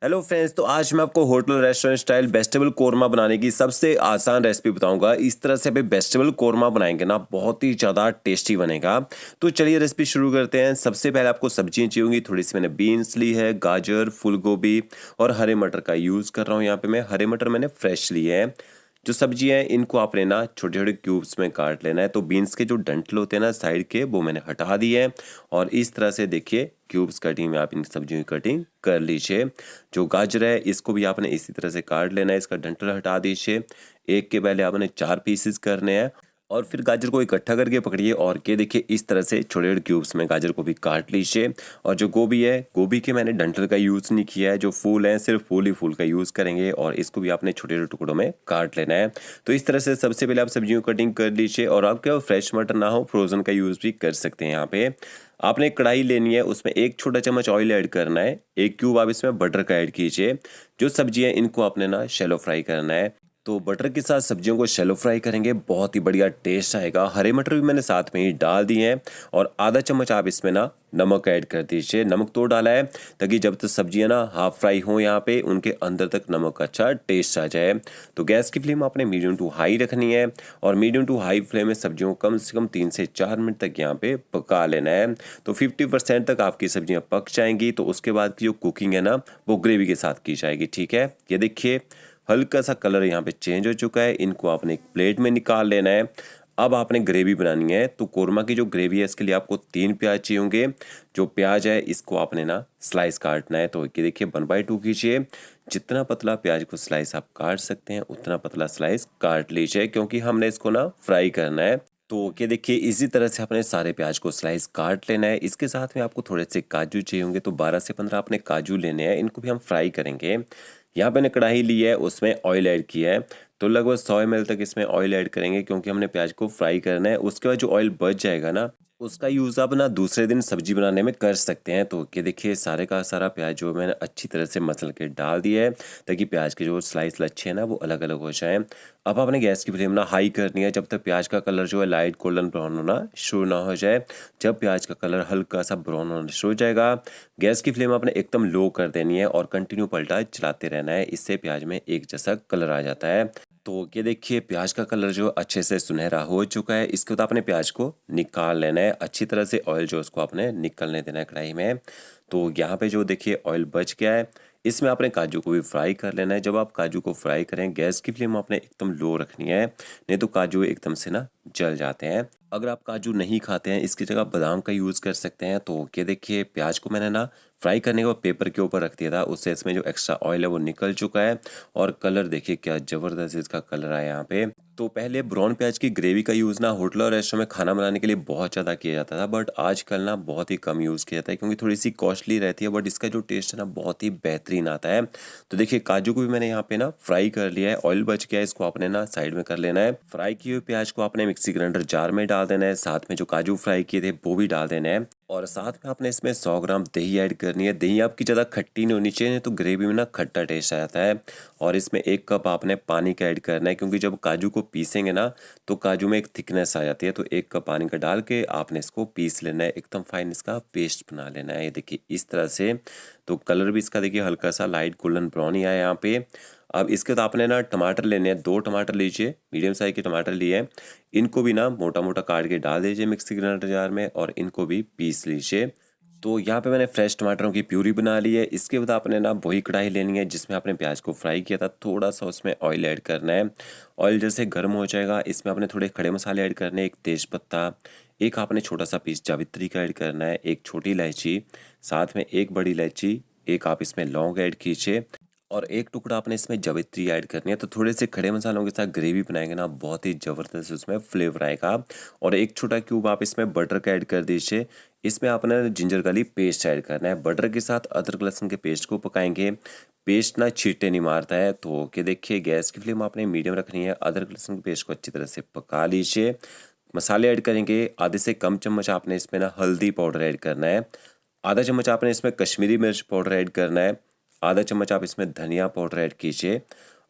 Hello friends, तो आज मैं आपको hotel restaurant style vegetable korma बनाने की सबसे आसान रेसिपी बताऊंगा। इस तरह से अभी वेजिटेबल कोरमा बनाएंगे ना, बहुत ही ज़्यादा टेस्टी बनेगा। तो चलिए रेसिपी शुरू करते हैं। सबसे पहले आपको सब्जियां चाहिए होंगी। थोड़ी सी मैंने बीन्स ली है, गाजर, फूल गोभी और हरे मटर का यूज़ कर रहा हूँ। यहाँ पे मैं हरे मटर मैंने फ्रेश लिए हैं। जो सब्जियां हैं इनको आपने ना छोटे छोटे क्यूब्स में काट लेना है। तो बीन्स के जो डंठल होते हैं ना साइड के, वो मैंने हटा दिए हैं। और इस तरह से देखिए क्यूब्स कटिंग में आप इन सब्जियों की कटिंग कर लीजिए। जो गाजर है इसको भी आपने इसी तरह से काट लेना है, इसका डंठल हटा दीजिए। एक के पहले आपने 4 पीसेस करने हैं और फिर गाजर को इकट्ठा करके पकड़िए और ये देखिए इस तरह से छोटे छोटे क्यूब्स में गाजर को भी काट लीजिए। और जो गोभी है, गोभी के मैंने डंठल का यूज़ नहीं किया है। जो फूल है सिर्फ फूल ही फूल का यूज़ करेंगे और इसको भी आपने छोटे छोटे टुकड़ों में काट लेना है। तो इस तरह से सबसे पहले आप सब्जियों को कटिंग कर लीजिए। और आपके फ्रेश मटर ना हो, फ्रोज़न का यूज़ भी कर सकते हैं। यहाँ पे आपने कढ़ाई लेनी है, उसमें 1 छोटा चम्मच ऑयल ऐड करना है, 1 क्यूब आप इसमें बटर का ऐड कीजिए। जो सब्जियां इनको आपने ना शैलो फ्राई करना है। तो बटर के साथ सब्जियों को शैलो फ्राई करेंगे, बहुत ही बढ़िया टेस्ट आएगा। हरे मटर भी मैंने साथ में ही डाल दिए हैं और आधा चम्मच आप इसमें ना नमक ऐड कर दीजिए। नमक तो डाला है ताकि जब तक सब्जियां ना हाफ फ्राई हो यहाँ पे उनके अंदर तक नमक का अच्छा टेस्ट आ जाए। तो गैस की फ्लेम आपने मीडियम टू हाई रखनी है और मीडियम टू हाई फ्लेम में सब्जियों को कम से कम 3 से 4 मिनट तक यहाँ पे पका लेना है। तो 50% तक आपकी सब्जियां पक जाएंगी। तो उसके बाद की जो कुकिंग है ना, वो ग्रेवी के साथ की जाएगी। ठीक है, ये देखिए हल्का सा कलर यहाँ पे चेंज हो चुका है। इनको आपने एक प्लेट में निकाल लेना है। अब आपने ग्रेवी बनानी है। तो कोरमा की जो ग्रेवी है इसके लिए आपको 3 प्याज चाहिए होंगे। जो प्याज है इसको आपने ना स्लाइस काटना है। तो ये देखिए 1/2 कीजिए। जितना पतला प्याज को स्लाइस आप काट सकते हैं उतना पतला स्लाइस काट लीजिए, क्योंकि हमने इसको ना फ्राई करना है। तो ये देखिए इसी तरह से आपने सारे प्याज को स्लाइस काट लेना है। इसके साथ में आपको थोड़े से काजू चाहिए होंगे। तो 12 से 15 आपने काजू लेने हैं, इनको भी हम फ्राई करेंगे। यहाँ पे मैंने कढ़ाई ली है, उसमें ऑयल ऐड किया है। तो लगभग 100 ml तक इसमें ऑयल ऐड करेंगे, क्योंकि हमने प्याज को फ्राई करना है। उसके बाद जो ऑयल बच जाएगा ना, उसका यूज़ आप ना दूसरे दिन सब्जी बनाने में कर सकते हैं। तो ये देखिए सारे का सारा प्याज जो मैंने अच्छी तरह से मसल के डाल दिया है, ताकि प्याज के जो स्लाइस लच्छे हैं ना वो अलग अलग हो जाएं। अब आपने गैस की फ्लेम ना हाई करनी है, जब तक प्याज का कलर जो है लाइट गोल्डन ब्राउन होना शुरू ना हो जाए। जब प्याज का कलर हल्का सा ब्राउन होना शुरू हो जाएगा, गैस की फ्लेम आपने एकदम लो कर देनी है और कंटिन्यू पलटा चलाते रहना है। इससे प्याज में एक जैसा कलर आ जाता है। तो ये देखिए प्याज का कलर जो अच्छे से सुनहरा हो चुका है। इसके बाद आपने प्याज को निकाल लेना है अच्छी तरह से। ऑयल जो उसको आपने निकलने देना है कढ़ाई में। तो यहाँ पे जो देखिए ऑयल बच गया है, इसमें आपने काजू को भी फ्राई कर लेना है। जब आप काजू को फ्राई करें, गैस की फ्लेम आपने एकदम लो रखनी है, नहीं तो काजू एकदम से ना जल जाते हैं। अगर आप काजू नहीं खाते हैं, इसकी जगह बादाम का यूज़ कर सकते हैं। तो ये देखिए प्याज को मैंने ना फ्राई करने के बाद पेपर के ऊपर रख दिया था, उससे इसमें जो एक्स्ट्रा ऑयल है वो निकल चुका है। और कलर देखिए क्या ज़बरदस्त इसका कलर आया यहाँ पे। तो पहले ब्राउन प्याज की ग्रेवी का यूज़ ना होटल और रेस्टोरेंट में खाना बनाने के लिए बहुत ज़्यादा किया जाता था, बट आजकल ना बहुत ही कम यूज़ किया जाता है, क्योंकि थोड़ी सी कॉस्टली रहती है। बट इसका जो टेस्ट है ना बहुत ही बेहतरीन आता है। तो देखिए काजू को भी मैंने यहाँ पे ना फ्राई कर लिया है, ऑयल बच गया है, इसको आपने ना साइड में कर लेना है। फ्राई किए हुए प्याज को आपने मिक्सी ग्राइंडर जार में डाल देना है, साथ में जो काजू फ्राई किए थे वो भी डाल देना है। और साथ में आपने इसमें 100 ग्राम दही ऐड करनी है। दही आपकी ज़्यादा खट्टी नहीं होनी चाहिए, तो ग्रेवी में ना खट्टा टेस्ट आ जाता है। और इसमें 1 कप आपने पानी का ऐड करना है, क्योंकि जब काजू को पीसेंगे ना तो काजू में एक थिकनेस आ जाती है। तो 1 कप पानी का डाल के आपने इसको पीस लेना है, एकदम फाइन इसका पेस्ट बना लेना है। ये देखिए इस तरह से। तो कलर भी इसका देखिए हल्का सा लाइट गोल्डन ब्राउन ही आया यहाँ पे। अब इसके बाद आपने ना टमाटर लेने हैं, 2 टमाटर लीजिए, मीडियम साइज के टमाटर लिए हैं। इनको भी ना मोटा मोटा काट के डाल दीजिए मिक्सी ग्राइंडर जार में और इनको भी पीस लीजिए। तो यहाँ पे मैंने फ्रेश टमाटरों की प्यूरी बना ली है। इसके बाद आपने ना वही कढ़ाई लेनी है जिसमें आपने प्याज को फ्राई किया था। थोड़ा सा उसमें ऑयल ऐड करना है। ऑयल जैसे गर्म हो जाएगा, इसमें आपने थोड़े खड़े मसाले ऐड करने हैं, 1 तेज़पत्ता, एक आपने छोटा सा पीस जावित्री का ऐड करना है, 1 छोटी इलायची, साथ में 1 बड़ी इलायची, 1 आप इसमें लौंग ऐड कीजिए और 1 टुकड़ा आपने इसमें जावित्री ऐड करनी है। तो थोड़े से खड़े मसालों के साथ ग्रेवी बनाएंगे ना, बहुत ही ज़बरदस्त उसमें फ्लेवर आएगा। और 1 छोटा क्यूब आप इसमें बटर का ऐड कर दीजिए। इसमें आपने जिंजर गार्लिक पेस्ट ऐड करना है। बटर के साथ अदरक लहसुन के पेस्ट को पकाएंगे। पेस्ट ना छींटे नहीं मारता है। तो कि देखिए गैस की फ्लेम आपने मीडियम रखनी है। अदरक लहसुन के पेस्ट को अच्छी तरह से पका लीजिए। मसाले ऐड करेंगे। आधे से कम चम्मच आपने इसमें ना हल्दी पाउडर ऐड करना है। आधा चम्मच आपने इसमें कश्मीरी मिर्च पाउडर ऐड करना है। आधा चम्मच आप इसमें धनिया पाउडर ऐड कीजिए।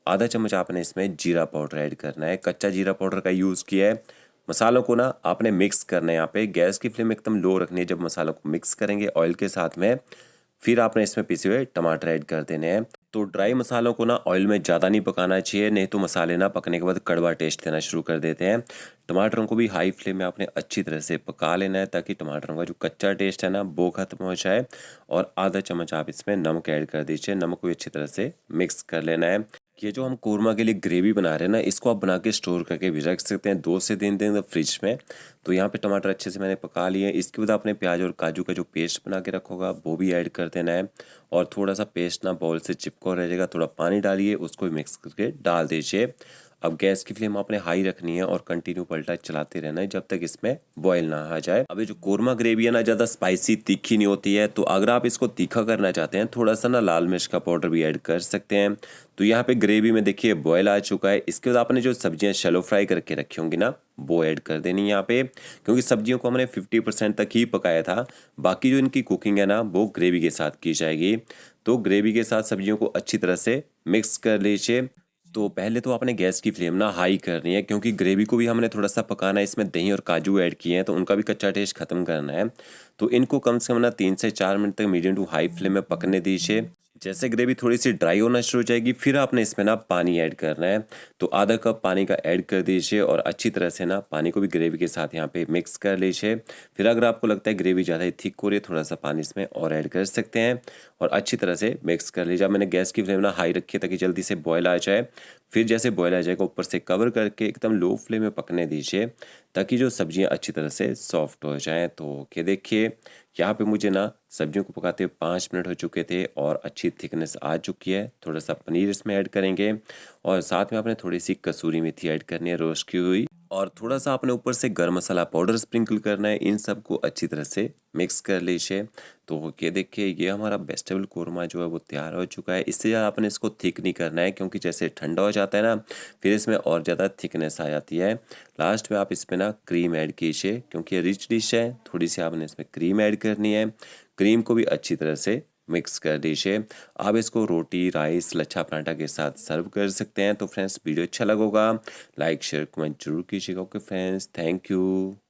आधा चम्मच आपने इसमें जीरा पाउडर ऐड करना है। कच्चा जीरा पाउडर का यूज़ किया है। मसालों को ना आपने मिक्स करना है। यहाँ पे गैस की फ्लेम एकदम लो रखनी है। जब मसालों को मिक्स करेंगे ऑयल के साथ में, फिर आपने इसमें पिसे हुए टमाटर ऐड कर देने हैं। तो ड्राई मसालों को ना ऑयल में ज़्यादा नहीं पकाना चाहिए, नहीं तो मसाले ना पकने के बाद कड़वा टेस्ट देना शुरू कर देते हैं। टमाटरों को भी हाई फ्लेम में आपने अच्छी तरह से पका लेना है ताकि टमाटरों का जो कच्चा टेस्ट है ना वो ख़त्म हो जाए। और आधा चम्मच आप इसमें नमक ऐड कर दीजिए, नमक को भी अच्छी तरह से मिक्स कर लेना है। ये जो हम कोरमा के लिए ग्रेवी बना रहे हैं ना, इसको आप बना के स्टोर करके भी रख सकते हैं 2 से 3 दिन फ्रिज में। तो यहाँ पे टमाटर अच्छे से मैंने पका लिए। इसके बाद आपने प्याज और काजू का जो पेस्ट बना के रखा होगा वो भी ऐड कर देना है। और थोड़ा सा पेस्ट ना बाउल से चिपका रह जाएगा, थोड़ा पानी डालिए, उसको भी मिक्स करके डाल दीजिए। अब गैस की फ्लेम आपने हाई रखनी है और कंटिन्यू पलटा चलाते रहना है जब तक इसमें बॉयल ना आ जाए। अब ये जो कोरमा ग्रेवी है ना ज़्यादा स्पाइसी तीखी नहीं होती है, तो अगर आप इसको तीखा करना चाहते हैं थोड़ा सा ना लाल मिर्च का पाउडर भी ऐड कर सकते हैं। तो यहाँ पे ग्रेवी में देखिए बॉयल आ चुका है। इसके बाद आपने जो सब्जियां शैलो फ्राई करके रखी होंगी ना वो ऐड कर देनी है यहाँ पे, क्योंकि सब्जियों को हमने 50% तक ही पकाया था। बाकी जो इनकी कुकिंग है ना वो ग्रेवी के साथ की जाएगी। तो ग्रेवी के साथ सब्जियों को अच्छी तरह से मिक्स कर लीजिए। तो पहले तो आपने गैस की फ्लेम ना हाई करनी है, क्योंकि ग्रेवी को भी हमने थोड़ा सा पकाना है। इसमें दही और काजू ऐड किए हैं तो उनका भी कच्चा टेस्ट खत्म करना है। तो इनको कम से कम ना 3 से 4 मिनट तक मीडियम टू हाई फ्लेम में पकने दीजिए। जैसे ग्रेवी थोड़ी सी ड्राई होना शुरू हो जाएगी फिर आपने इसमें ना पानी ऐड करना है। तो आधा कप पानी का ऐड कर दीजिए और अच्छी तरह से ना पानी को भी ग्रेवी के साथ यहाँ पे मिक्स कर लीजिए। फिर अगर आपको लगता है ग्रेवी ज़्यादा ही थिक हो रही है थोड़ा सा पानी इसमें और ऐड कर सकते हैं और अच्छी तरह से मिक्स कर लीजिए। अब मैंने गैस की फ्लेम ना हाई रखी है ताकि जल्दी से बॉयल आ जाए। फिर जैसे बॉयल आ जाएगा ऊपर से कवर करके एकदम लो फ्लेम में पकने दीजिए ताकि जो सब्जियां अच्छी तरह से सॉफ्ट हो जाएं। तो ये देखिए यहाँ पे मुझे ना सब्जियों को पकाते हुए 5 मिनट हो चुके थे और अच्छी थिकनेस आ चुकी है। थोड़ा सा पनीर इसमें ऐड करेंगे और साथ में आपने थोड़ी सी कसूरी मेथी ऐड करनी है रोस्ट की हुई, और थोड़ा सा आपने ऊपर से गरम मसाला पाउडर स्प्रिंकल करना है। इन सबको अच्छी तरह से मिक्स कर लीजिए। तो ये देखिए ये हमारा वेजिटेबल कोरमा जो है वो तैयार हो चुका है। इससे ज़्यादा आपने इसको थिक नहीं करना है, क्योंकि जैसे ठंडा हो जाता है ना फिर इसमें और ज़्यादा थिकनेस आ जाती है। लास्ट में आप इसमें ना क्रीम ऐड कीजिए, क्योंकि ये रिच डिश है थोड़ी सी आपने इसमें क्रीम ऐड करनी है। क्रीम को भी अच्छी तरह से मिक्स कर दीजिए। आप इसको रोटी, राइस, लच्छा पराठा के साथ सर्व कर सकते हैं। तो फ्रेंड्स वीडियो अच्छा लगा होगा लाइक शेयर कमेंट जरूर कीजिएगा। Okay friends, thank you.